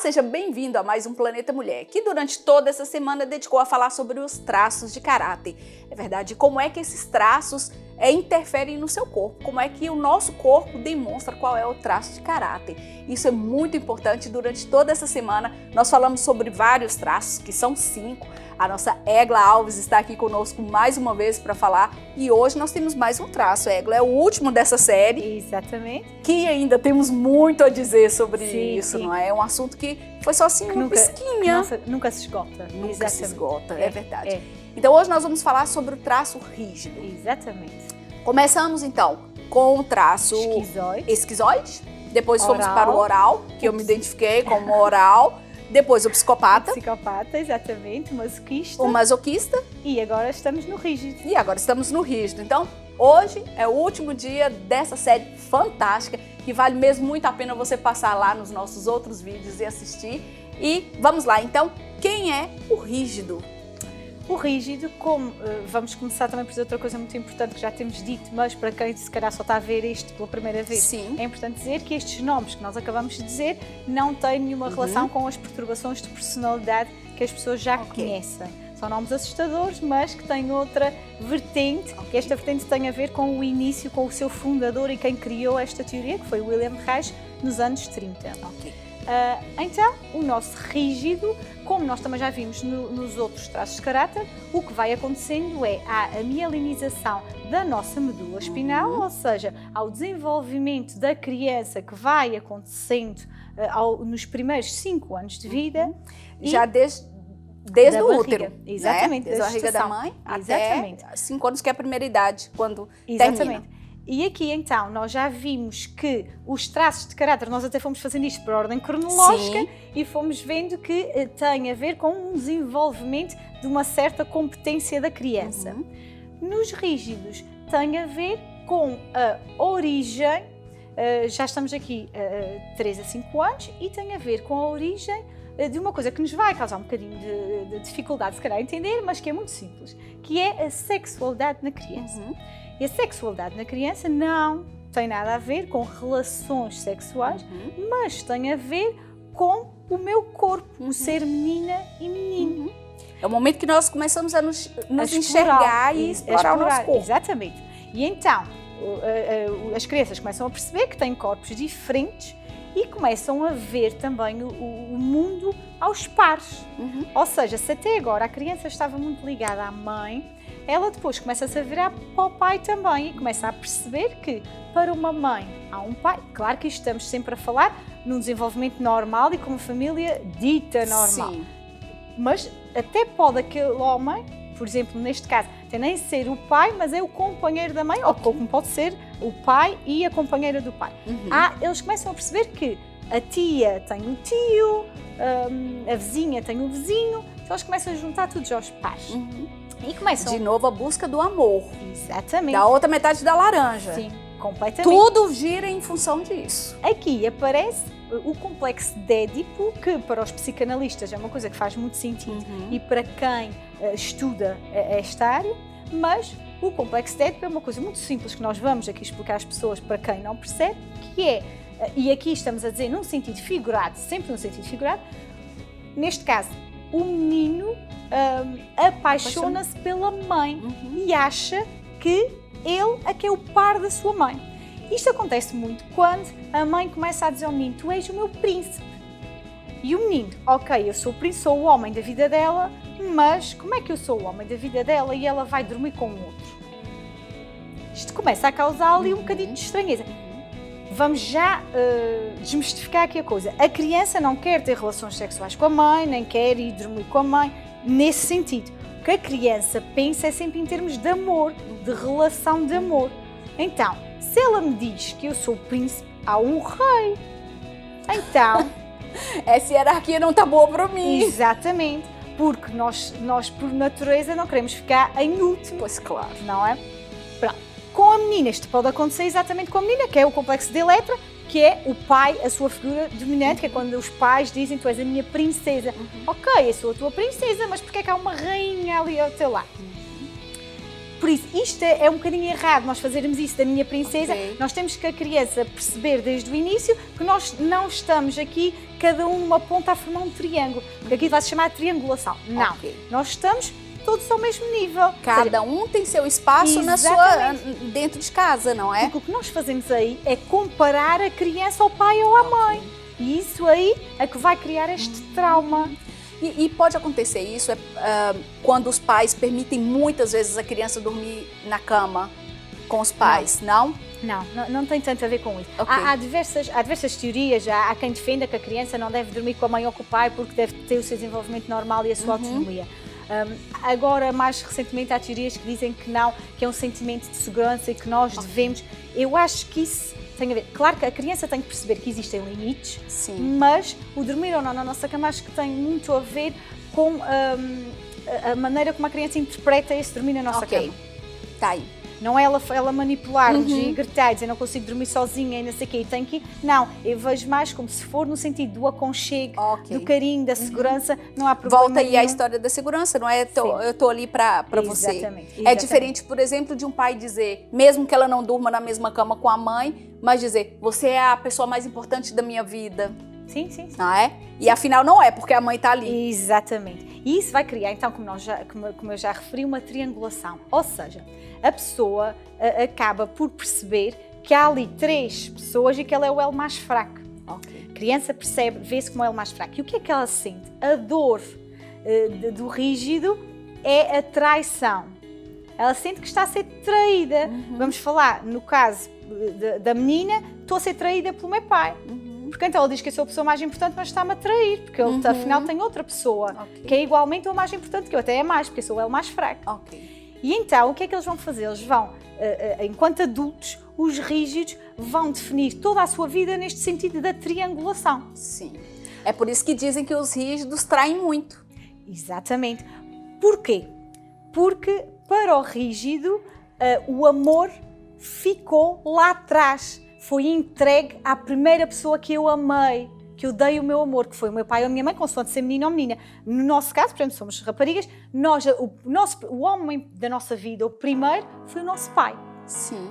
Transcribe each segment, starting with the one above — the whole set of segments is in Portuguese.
seja bem-vindo a mais um Planeta Mulher, que durante toda essa semana dedicou a falar sobre os traços de caráter. É verdade, como é que esses traços interferem no seu corpo, como é que o nosso corpo demonstra qual é o traço de caráter. Isso é muito importante. Durante toda essa semana nós falamos sobre vários traços, que são 5. A nossa Egla Alves está aqui conosco mais uma vez para falar e hoje nós temos mais um traço. Egla é o último dessa série. Exatamente. Que ainda temos muito a dizer sobre isso, sim. não é? É um assunto que foi só assim uma pisquinha. Nunca se esgosta. Nunca se esgota, é verdade. Então hoje nós vamos falar sobre o traço rígido. Exatamente. Começamos então com o traço esquizoide. Depois fomos para o oral, que eu me identifiquei como oral. Depois o psicopata. Psicopata, exatamente. O masoquista. E agora estamos no rígido. Então, hoje é o último dia dessa série fantástica, que vale mesmo muito a pena você passar lá nos nossos outros vídeos e assistir. E vamos lá, então, quem é o rígido? O rígido, vamos começar também por dizer outra coisa muito importante que já temos dito, mas para quem se calhar só está a ver isto pela primeira vez, sim, é importante dizer que estes nomes que nós acabamos de dizer não têm nenhuma relação com as perturbações de personalidade que as pessoas já conhecem. São nomes assustadores, mas que têm outra vertente, que esta vertente tem a ver com o início, com o seu fundador e quem criou esta teoria, que foi William Reich, nos anos 30. Então, o nosso rígido, como nós também já vimos nos outros traços de caráter, o que vai acontecendo é a mielinização da nossa medula espinal, ou seja, ao desenvolvimento da criança que vai acontecendo nos primeiros 5 anos de vida. Já desde o útero. Exatamente. Desde a barriga da mãe até 5 anos, que é a primeira idade, quando termina. E aqui, então, nós já vimos que os traços de caráter, nós até fomos fazendo isto por ordem cronológica. Sim. E fomos vendo que tem a ver com um desenvolvimento de uma certa competência da criança. Nos rígidos, tem a ver com a origem, já estamos aqui 3 a 5 anos, e tem a ver com a origem de uma coisa que nos vai causar um bocadinho de dificuldade, se calhar, a entender, mas que é muito simples, que é a sexualidade na criança. E a sexualidade na criança não tem nada a ver com relações sexuais, mas tem a ver com o meu corpo, o ser menina e menino. É o momento que nós começamos a nos enxergar e explorar o nosso corpo. Exatamente. E então, as crianças começam a perceber que têm corpos diferentes e começam a ver também o mundo aos pares. Ou seja, se até agora a criança estava muito ligada à mãe, ela depois começa-se a virar para o pai também e começa a perceber que para uma mãe há um pai. Claro que estamos sempre a falar num desenvolvimento normal e com uma família dita normal. Sim. Mas até pode aquele homem, por exemplo, neste caso, até nem ser o pai, mas é o companheiro da mãe, ou como pode ser o pai e a companheira do pai. Eles começam a perceber que a tia tem o tio, a vizinha tem o vizinho, então eles começam a juntar todos aos pares. E começam... De novo a busca do amor. Exatamente. Da outra metade da laranja. Sim, completamente. Tudo gira em função disso. Aqui aparece o complexo de Édipo, que para os psicanalistas é uma coisa que faz muito sentido e para quem estuda esta área, mas o complexo de Édipo é uma coisa muito simples que nós vamos aqui explicar às pessoas para quem não percebe, que é, e aqui estamos a dizer num sentido figurado, sempre num sentido figurado, neste caso, o menino apaixona-se pela mãe e acha que ele é que é o par da sua mãe. Isto acontece muito quando a mãe começa a dizer ao menino: tu és o meu príncipe. E o menino: ok, eu sou o príncipe, sou o homem da vida dela, mas como é que eu sou o homem da vida dela e ela vai dormir com o outro? Isto começa a causar ali um bocadinho de estranheza. Vamos já desmistificar aqui a coisa. A criança não quer ter relações sexuais com a mãe, nem quer ir dormir com a mãe, nesse sentido. O que a criança pensa é sempre em termos de amor, de relação de amor. Então, se ela me diz que eu sou o príncipe, há um rei. Então... essa hierarquia não está boa para mim. Exatamente. Porque nós, por natureza, não queremos ficar em último. Pois claro. Não é? Pronto. Com a menina, isto pode acontecer exatamente com a menina, que é o complexo de Eletra, que é o pai, a sua figura dominante, que é quando os pais dizem: tu és a minha princesa. Ok, eu sou a tua princesa, mas porquê é que há uma rainha ali ao teu lado? Por isso, isto é um bocadinho errado, nós fazermos isso da minha princesa. Ok. Nós temos que a criança perceber desde o início que nós não estamos aqui, cada um numa ponta a formar um triângulo, porque aqui vai se chamar triangulação. Não, Ok. nós estamos todos ao mesmo nível. Cada um tem seu espaço Exatamente. dentro de casa, não é? Porque o que nós fazemos aí é comparar a criança ao pai ou à mãe. E isso aí é que vai criar este trauma. E pode acontecer isso quando os pais permitem muitas vezes a criança dormir na cama com os pais, não? Não tem tanto a ver com isso. Ok. Há diversas teorias, há quem defenda que a criança não deve dormir com a mãe ou com o pai porque deve ter o seu desenvolvimento normal e a sua autonomia. Agora, mais recentemente, há teorias que dizem que não, que é um sentimento de segurança e que nós devemos. Eu acho que isso tem a ver. Claro que a criança tem que perceber que existem limites, Sim. mas o dormir ou não na nossa cama acho que tem muito a ver com a maneira como a criança interpreta esse dormir na nossa cama. Tá aí. Não é ela manipular-nos e gritar, dizer não consigo dormir sozinha e não sei o quê, tem que ir. Não, eu vejo mais como se for no sentido do aconchego, do carinho, da segurança, não há problema. Volta aí nenhum. à história da segurança, não é? Eu tô ali para você. Exatamente. É diferente, por exemplo, de um pai dizer, mesmo que ela não durma na mesma cama com a mãe, mas dizer, você é a pessoa mais importante da minha vida. Sim. Não é? E afinal não é, porque a mãe está ali. Exatamente. E isso vai criar, então, como eu já referi, uma triangulação. Ou seja, a pessoa acaba por perceber que há ali 3 pessoas e que ela é o elo mais fraco. Ok. A criança percebe, vê-se como o elo mais fraco. E o que é que ela sente? A dor do rígido é a traição. Ela sente que está a ser traída. Vamos falar, no caso da menina, estou a ser traída pelo meu pai. Porque então ela diz que eu sou a pessoa mais importante, mas está-me a trair, porque ele afinal tem outra pessoa que é igualmente ou mais importante que eu, até é mais, porque eu sou o elo mais fraco. Ok. E então, o que é que eles vão fazer? Eles vão, enquanto adultos, os rígidos vão definir toda a sua vida neste sentido da triangulação. Sim. É por isso que dizem que os rígidos traem muito. Exatamente. Porquê? Porque para o rígido, o amor ficou lá atrás. Foi entregue à primeira pessoa que eu amei, que eu dei o meu amor, que foi o meu pai ou a minha mãe, consoante ser menino ou menina. No nosso caso, por exemplo, somos raparigas, o homem da nossa vida, o primeiro, foi o nosso pai. Sim.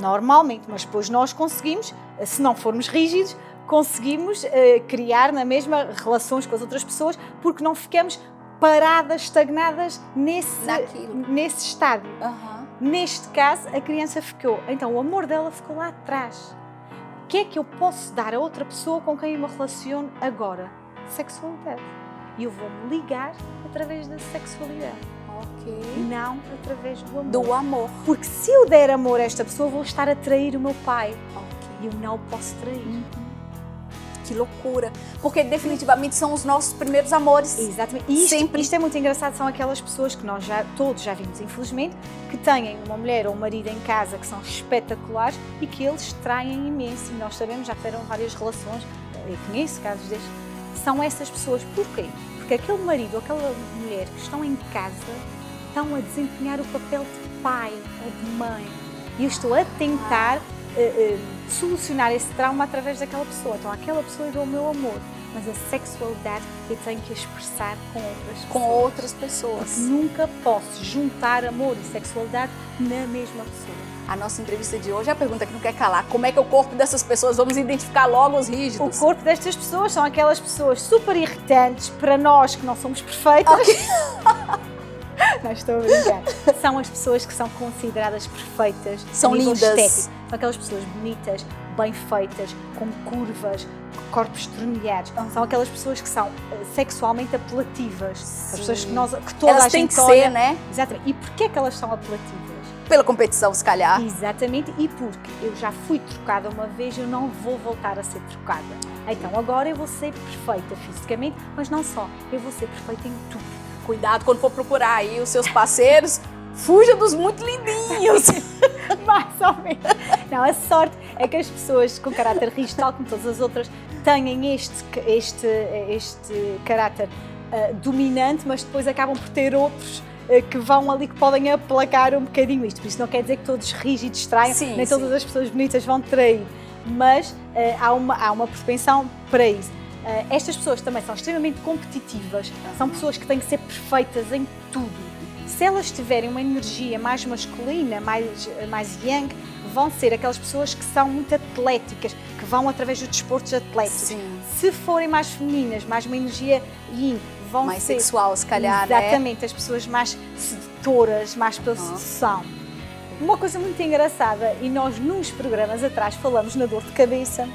Normalmente, mas depois nós conseguimos, se não formos rígidos, conseguimos criar na mesma relações com as outras pessoas, porque não ficamos paradas, estagnadas nesse estádio. Neste caso, a criança ficou. Então, o amor dela ficou lá atrás. O que é que eu posso dar a outra pessoa com quem eu me relaciono agora? Sexualidade. E eu vou-me ligar através da sexualidade. Ok. Não através do amor. Do amor. Porque se eu der amor a esta pessoa, vou estar a trair o meu pai. Ok. E eu não posso trair. Que loucura. Porque definitivamente são os nossos primeiros amores. Exatamente. E Sempre. isto é muito engraçado, são aquelas pessoas que nós todos já vimos, infelizmente, que têm uma mulher ou um marido em casa que são espetaculares e que eles traem imenso. E nós sabemos, já tiveram várias relações, eu conheço casos destes, são essas pessoas. Porquê? Porque aquele marido ou aquela mulher que estão em casa estão a desempenhar o papel de pai ou de mãe. E eu estou a tentar solucionar esse trauma através daquela pessoa. Então, aquela pessoa eu dou o meu amor, mas a sexualidade eu tenho que expressar com outras pessoas. Com outras pessoas. Porque nunca posso juntar amor e sexualidade na mesma pessoa. A nossa entrevista de hoje é a pergunta que não quer calar. Como é que é o corpo dessas pessoas? Vamos identificar logo os rígidos. O corpo destas pessoas são aquelas pessoas super irritantes para nós que não somos perfeitas. Okay. Não estou a brincar. São as pessoas que são consideradas perfeitas. São lindas. Estético. São aquelas pessoas bonitas, bem feitas, com curvas, corpos torneados. São aquelas pessoas que são sexualmente apelativas. Sim. As pessoas que toda elas a gente têm que ser, né? Exatamente. E porquê é que elas são apelativas? Pela competição, se calhar. Exatamente. E porque eu já fui trocada uma vez, eu não vou voltar a ser trocada. Então agora eu vou ser perfeita fisicamente, mas não só. Eu vou ser perfeita em tudo. Cuidado quando for procurar aí os seus parceiros, fuja dos muito lindinhos. Mais ou menos. Não, a sorte é que as pessoas com caráter rígido, tal como todas as outras, têm este caráter dominante, mas depois acabam por ter outros que vão ali, que podem aplacar um bocadinho isto. Por isso não quer dizer que todos rígidos traiam, sim, nem todas as pessoas bonitas vão trair, mas há uma propensão para isso. Estas pessoas também são extremamente competitivas, são pessoas que têm que ser perfeitas em tudo. Se elas tiverem uma energia mais masculina, mais yang, vão ser aquelas pessoas que são muito atléticas, que vão através dos desportos atléticos. Sim. Se forem mais femininas, mais uma energia yin, vão Mais ser sexual, se calhar, exatamente, as pessoas mais sedutoras, mais pela sedução. Uma coisa muito engraçada, e nós nos programas atrás falamos na dor de cabeça,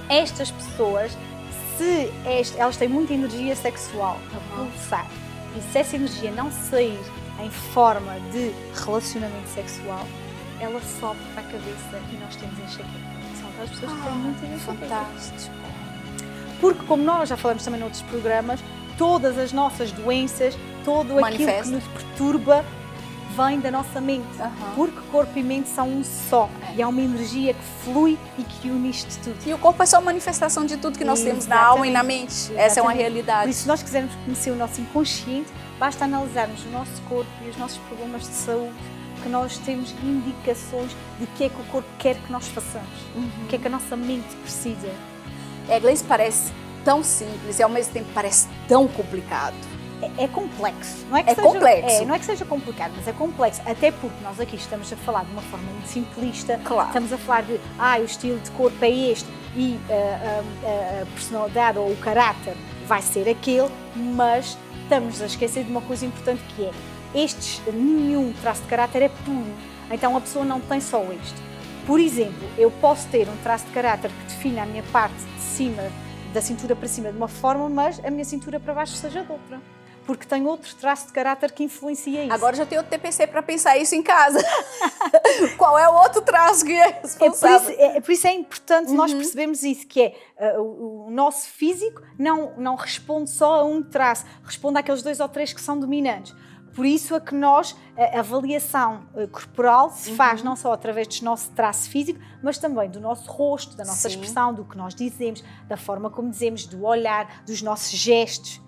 estas pessoas, se elas têm muita energia sexual a pulsar, e se essa energia não sair em forma de relacionamento sexual, ela sobe para a cabeça e nós temos enxaqueca. São aquelas pessoas que têm muita enxaqueca. Fantástico. Porque, como nós já falamos também noutros programas, todas as nossas doenças, tudo aquilo que nos perturba, vem da nossa mente. Porque corpo e mente são um só. E há uma energia que flui e que une isto tudo. E o corpo é só manifestação de tudo que nós temos na alma e na mente. Essa é uma realidade. Por isso, se nós quisermos conhecer o nosso inconsciente, basta analisarmos o nosso corpo e os nossos problemas de saúde, que nós temos indicações de que é que o corpo quer que nós façamos, o que é que a nossa mente precisa. Gleice, parece tão simples e ao mesmo tempo parece tão complicado. É complexo, não é que seja, complexo. Não é que seja complicado, mas é complexo, até porque nós aqui estamos a falar de uma forma muito simplista, claro. Estamos a falar de o estilo de corpo é este e a personalidade ou o caráter vai ser aquele, mas estamos a esquecer de uma coisa importante que é, nenhum traço de caráter é puro, então a pessoa não tem só este. Por exemplo, eu posso ter um traço de caráter que defina a minha parte de cima, da cintura para cima de uma forma, mas a minha cintura para baixo seja de outra. Porque tem outro traço de caráter que influencia isso. Agora já tenho outro TPC para pensar isso em casa. Qual é o outro traço que é responsável? Por isso é importante nós percebermos isso, que é o nosso físico não responde só a um traço, responde àqueles 2 ou 3 que são dominantes. Por isso é que nós, a avaliação corporal se faz não só através do nosso traço físico, mas também do nosso rosto, da nossa expressão, do que nós dizemos, da forma como dizemos, do olhar, dos nossos gestos,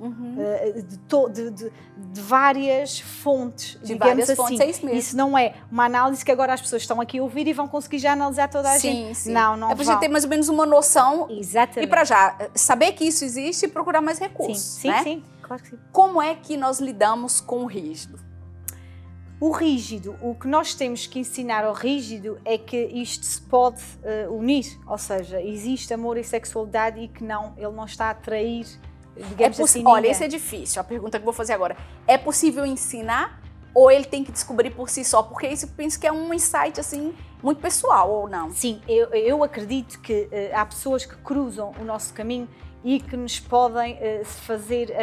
de várias fontes, digamos assim. Fontes, é isso mesmo. Isso não é uma análise que agora as pessoas estão aqui a ouvir e vão conseguir já analisar toda a gente. Sim. Não é para a gente ter mais ou menos uma noção. Exatamente. E para já saber que isso existe e procurar mais recursos. Sim, né? sim. Claro que sim. Como é que nós lidamos com o rígido? O rígido, o que nós temos que ensinar ao rígido é que isto se pode unir, ou seja, existe amor e sexualidade e que ele não está a atrair, digamos assim, Olha, isso é difícil, a pergunta que eu vou fazer agora. É possível ensinar ou ele tem que descobrir por si só? Porque isso eu penso que é um insight assim muito pessoal, ou não? Sim, eu acredito que há pessoas que cruzam o nosso caminho e que nos podem fazer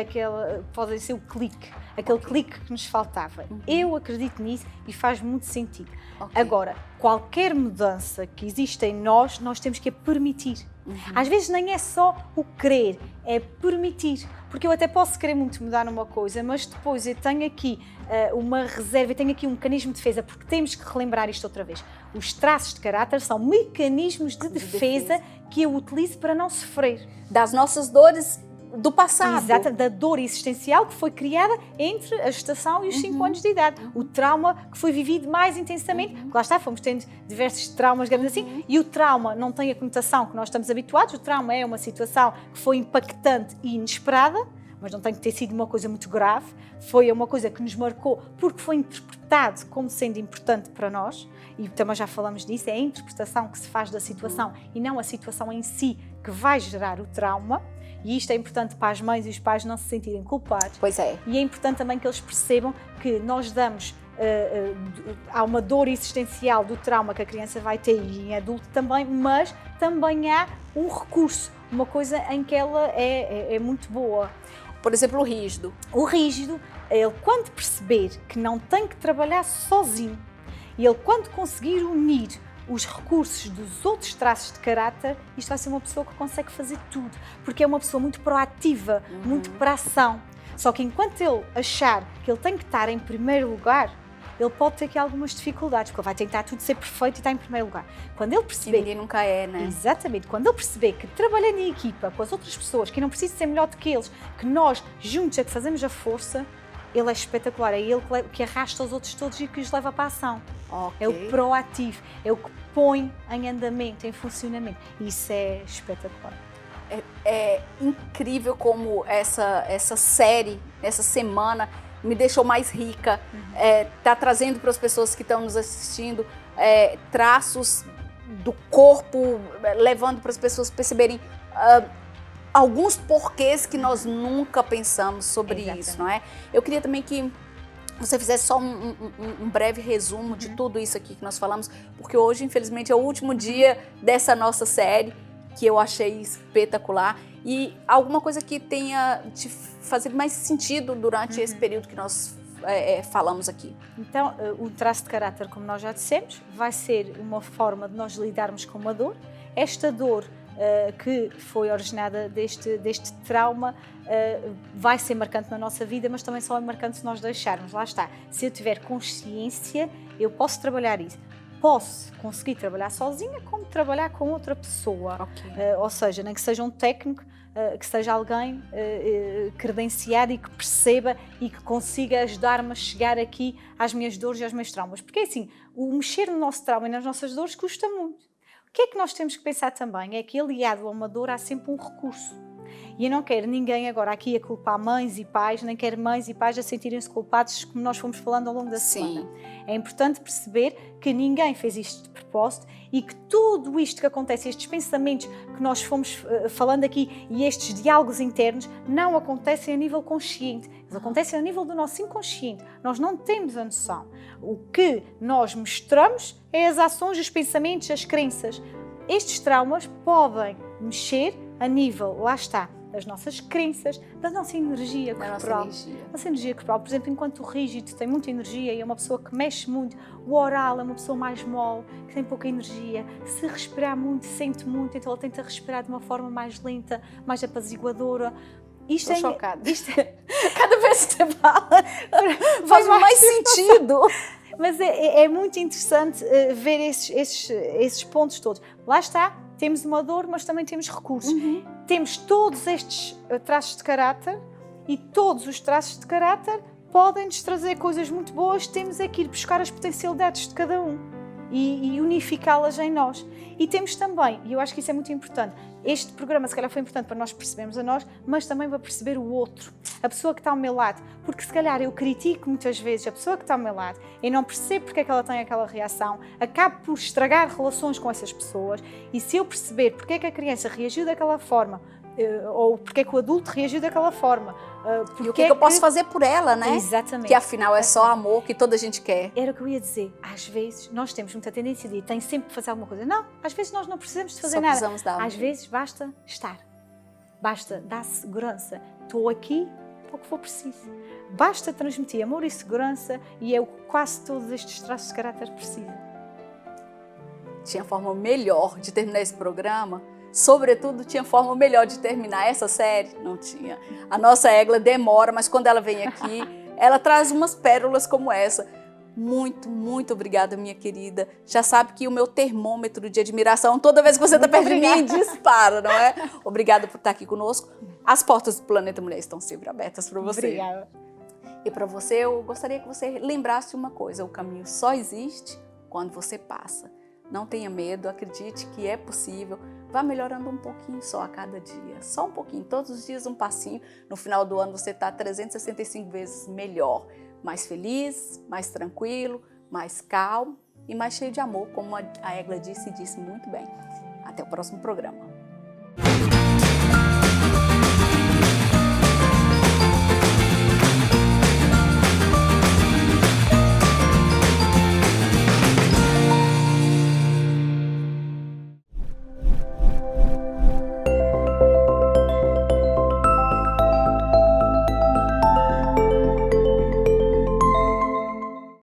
pode ser o clique, aquele clique que nos faltava. Eu acredito nisso e faz muito sentido. Agora, qualquer mudança que existe em nós temos que a permitir. Às vezes nem é só o querer, é permitir. Porque eu até posso querer muito mudar numa coisa, mas depois eu tenho aqui uma reserva, eu tenho aqui um mecanismo de defesa, porque temos que relembrar isto outra vez. Os traços de caráter são mecanismos de defesa que eu utilizo para não sofrer. Das nossas dores do passado. Exato, da dor existencial que foi criada entre a gestação e os 5 anos de idade. O trauma que foi vivido mais intensamente. Lá está, fomos tendo diversos traumas, digamos assim, e o trauma não tem a conotação que nós estamos habituados. O trauma é uma situação que foi impactante e inesperada, mas não tem que ter sido uma coisa muito grave. Foi uma coisa que nos marcou porque foi interpretado como sendo importante para nós. E também já falamos disso, é a interpretação que se faz da situação e não a situação em si que vai gerar o trauma. E isto é importante para as mães e os pais não se sentirem culpados. Pois é. E é importante também que eles percebam que nós damos, há uma dor existencial do trauma que a criança vai ter e em adulto também, mas também há um recurso, uma coisa em que ela é muito boa. Por exemplo, o rígido. O rígido, ele quando perceber que não tem que trabalhar sozinho, e ele quando conseguir unir os recursos dos outros traços de caráter, isto vai ser uma pessoa que consegue fazer tudo, porque é uma pessoa muito proativa, muito para a ação. Só que enquanto ele achar que ele tem que estar em primeiro lugar, ele pode ter aqui algumas dificuldades, porque ele vai tentar tudo ser perfeito e estar em primeiro lugar. Quando ele perceber... E ninguém nunca é, né? Exatamente. Quando ele perceber que trabalhando em equipa com as outras pessoas, que não precisa ser melhor do que eles, que nós juntos é que fazemos a força, ele é espetacular, é ele que arrasta os outros todos e que os leva para a ação. É o proativo, é o que põe em andamento, em funcionamento. Isso é espetacular. É incrível como essa série, essa semana, me deixou mais rica, tá trazendo para as pessoas que estão nos assistindo traços do corpo, levando para as pessoas perceberem alguns porquês que nós nunca pensamos sobre isso, não é? Eu queria também que você fizesse só um breve resumo de tudo isso aqui que nós falamos, porque hoje, infelizmente, é o último dia dessa nossa série, que eu achei espetacular, e alguma coisa que tenha te fazer mais sentido durante esse período que nós falamos aqui. Então, o traço de caráter, como nós já dissemos, vai ser uma forma de nós lidarmos com uma dor. Esta dor que foi originada deste trauma vai ser marcante na nossa vida, mas também só é marcante se nós deixarmos. Lá está. Se eu tiver consciência, eu posso trabalhar isso. Posso conseguir trabalhar sozinha, como trabalhar com outra pessoa. Okay. Ou seja, nem que seja um técnico, que seja alguém credenciado e que perceba e que consiga ajudar-me a chegar aqui às minhas dores e aos meus traumas. Porque assim, o mexer no nosso trauma e nas nossas dores custa muito. O que é que nós temos que pensar também? É que aliado a uma dor há sempre um recurso. E eu não quero ninguém agora aqui a culpar mães e pais, nem quero mães e pais a sentirem-se culpados, como nós fomos falando ao longo da semana. É importante perceber que ninguém fez isto de propósito e que tudo isto que acontece, estes pensamentos que nós fomos falando aqui e estes diálogos internos, não acontecem a nível consciente, eles acontecem a nível do nosso inconsciente. Nós não temos a noção. O que nós mostramos é as ações, os pensamentos, as crenças. Estes traumas podem mexer a nível, lá está, das nossas crenças, da nossa energia corporal. Nossa energia corporal, por exemplo, enquanto o rígido tem muita energia e é uma pessoa que mexe muito, o oral é uma pessoa mais mole, que tem pouca energia. Se respirar muito, sente muito, então ele tenta respirar de uma forma mais lenta, mais apaziguadora. Estou chocada. Cada vez que você fala, faz mais sentido. Mas é muito interessante ver esses pontos todos. Lá está, temos uma dor, mas também temos recursos. Temos todos estes traços de caráter e todos os traços de caráter podem-nos trazer coisas muito boas. Temos é que ir buscar as potencialidades de cada um e unificá-las em nós. E temos também, e eu acho que isso é muito importante, este programa se calhar foi importante para nós percebermos a nós, mas também para perceber o outro, a pessoa que está ao meu lado, porque se calhar eu critico muitas vezes a pessoa que está ao meu lado e não percebo porque é que ela tem aquela reação, acabo por estragar relações com essas pessoas, e se eu perceber porque é que a criança reagiu daquela forma, ou porque é que o adulto reagiu daquela forma. E o que eu posso fazer por ela, né? Exatamente. Que afinal é só amor que toda a gente quer. Era o que eu ia dizer. Às vezes nós temos muita tendência de tem sempre que fazer alguma coisa. Não, às vezes nós não precisamos de fazer nada. Precisamos dar às vezes basta estar. Basta dar segurança. Estou aqui para o que for preciso. Basta transmitir amor e segurança e é o que quase todos estes traços de caráter precisam. Tinha forma melhor de terminar esse programa? Sobretudo, tinha forma melhor de terminar essa série? Não tinha. A nossa Egla demora, mas quando ela vem aqui, ela traz umas pérolas como essa. Muito, muito obrigada, minha querida. Já sabe que o meu termômetro de admiração, toda vez que você está perto de mim, dispara, não é? Obrigada por estar aqui conosco. As portas do Planeta Mulher estão sempre abertas para você. Obrigada. E para você, eu gostaria que você lembrasse uma coisa. O caminho só existe quando você passa. Não tenha medo, acredite que é possível. Vá melhorando um pouquinho só a cada dia. Só um pouquinho, todos os dias um passinho. No final do ano você está 365 vezes melhor. Mais feliz, mais tranquilo, mais calmo e mais cheio de amor, como a Egla disse e disse muito bem. Até o próximo programa.